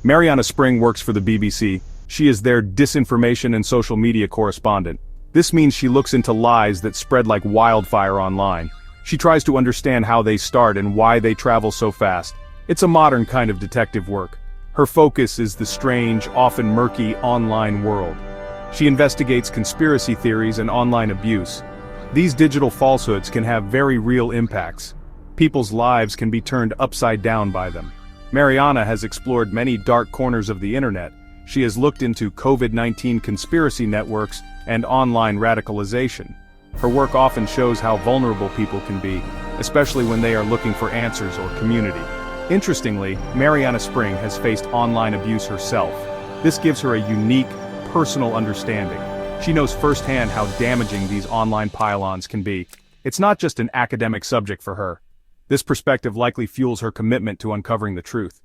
Marianna Spring works for the BBC. She is their disinformation and social media correspondent. This means she looks into lies that spread like wildfire online. She tries to understand how they start and why they travel so fast. It's a modern kind of detective work. Her focus is the strange, often murky online world. She investigates conspiracy theories and online abuse. These digital falsehoods can have very real impacts. People's lives can be turned upside down by them. Marianna has explored many dark corners of the internet. She has looked into COVID-19 conspiracy networks and online radicalization. Her work often shows how vulnerable people can be, especially when they are looking for answers or community. Interestingly, Marianna Spring has faced online abuse herself. This gives her a unique, personal understanding. She knows firsthand how damaging these online pile-ons can be. It's not just an academic subject for her. This perspective likely fuels her commitment to uncovering the truth.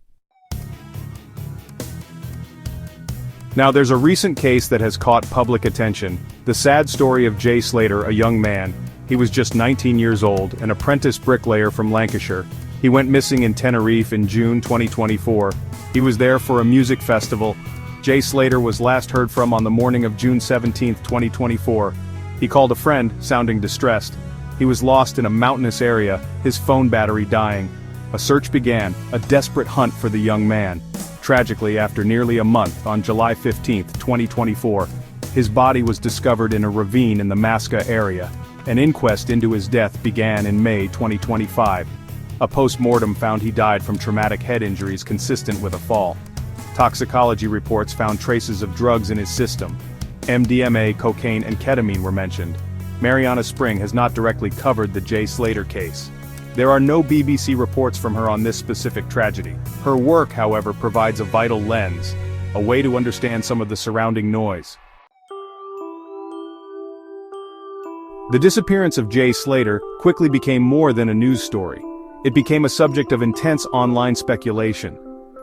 Now there's a recent case that has caught public attention. The sad story of Jay Slater, a young man. He was just 19 years old, an apprentice bricklayer from Lancashire. He went missing in Tenerife in June 2024. He was there for a music festival. Jay Slater was last heard from on the morning of June 17, 2024. He called a friend, sounding distressed. He was lost in a mountainous area, his phone battery dying. A search began, a desperate hunt for the young man. Tragically, after nearly a month, on July 15, 2024, his body was discovered in a ravine in the Masca area. An inquest into his death began in May 2025. A post-mortem found he died from traumatic head injuries consistent with a fall. Toxicology reports found traces of drugs in his system. MDMA, cocaine, and ketamine were mentioned. Marianna Spring has not directly covered the Jay Slater case. There are no BBC reports from her on this specific tragedy. Her work, however, provides a vital lens, a way to understand some of the surrounding noise. The disappearance of Jay Slater quickly became more than a news story. It became a subject of intense online speculation.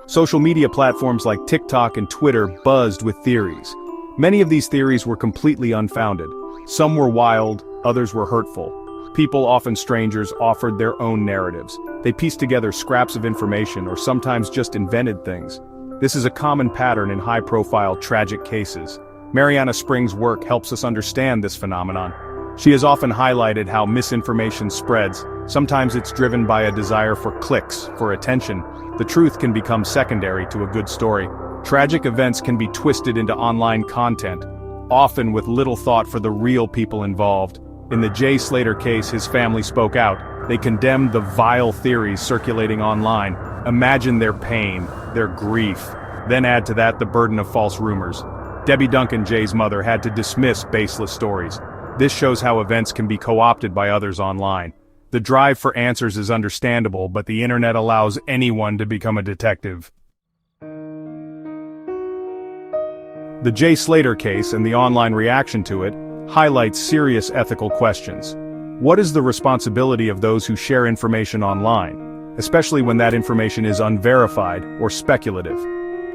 Social media platforms like TikTok and Twitter buzzed with theories. Many of these theories were completely unfounded. Some were wild, others were hurtful. People, often strangers, offered their own narratives. They pieced together scraps of information or sometimes just invented things. This is a common pattern in high-profile, tragic cases. Marianna Spring's work helps us understand this phenomenon. She has often highlighted how misinformation spreads. Sometimes it's driven by a desire for clicks, for attention. The truth can become secondary to a good story. Tragic events can be twisted into online content, often with little thought for the real people involved. In the Jay Slater case, his family spoke out. They condemned the vile theories circulating online. Imagine their pain, their grief. Then add to that the burden of false rumors. Debbie Duncan, Jay's mother, had to dismiss baseless stories. This shows how events can be co-opted by others online. The drive for answers is understandable, but the internet allows anyone to become a detective. The Jay Slater case and the online reaction to it highlights serious ethical questions. What is the responsibility of those who share information online, especially when that information is unverified or speculative?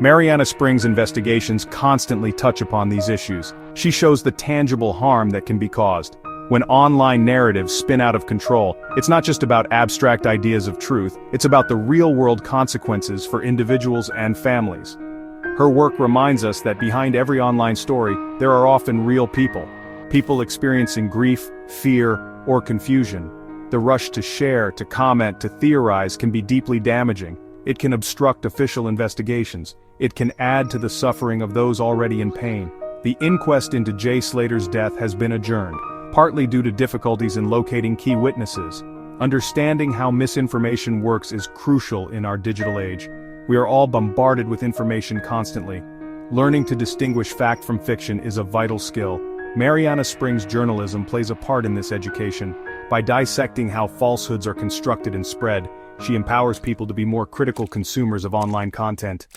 Marianna Spring's investigations constantly touch upon these issues. She shows the tangible harm that can be caused. When online narratives spin out of control, it's not just about abstract ideas of truth, it's about the real-world consequences for individuals and families. Her work reminds us that behind every online story, there are often real people. People experiencing grief, fear, or confusion. The rush to share, to comment, to theorize can be deeply damaging. It can obstruct official investigations. It can add to the suffering of those already in pain. The inquest into Jay Slater's death has been adjourned, partly due to difficulties in locating key witnesses. Understanding how misinformation works is crucial in our digital age. We are all bombarded with information constantly. Learning to distinguish fact from fiction is a vital skill. Marianna Spring's journalism plays a part in this education. By dissecting how falsehoods are constructed and spread, she empowers people to be more critical consumers of online content.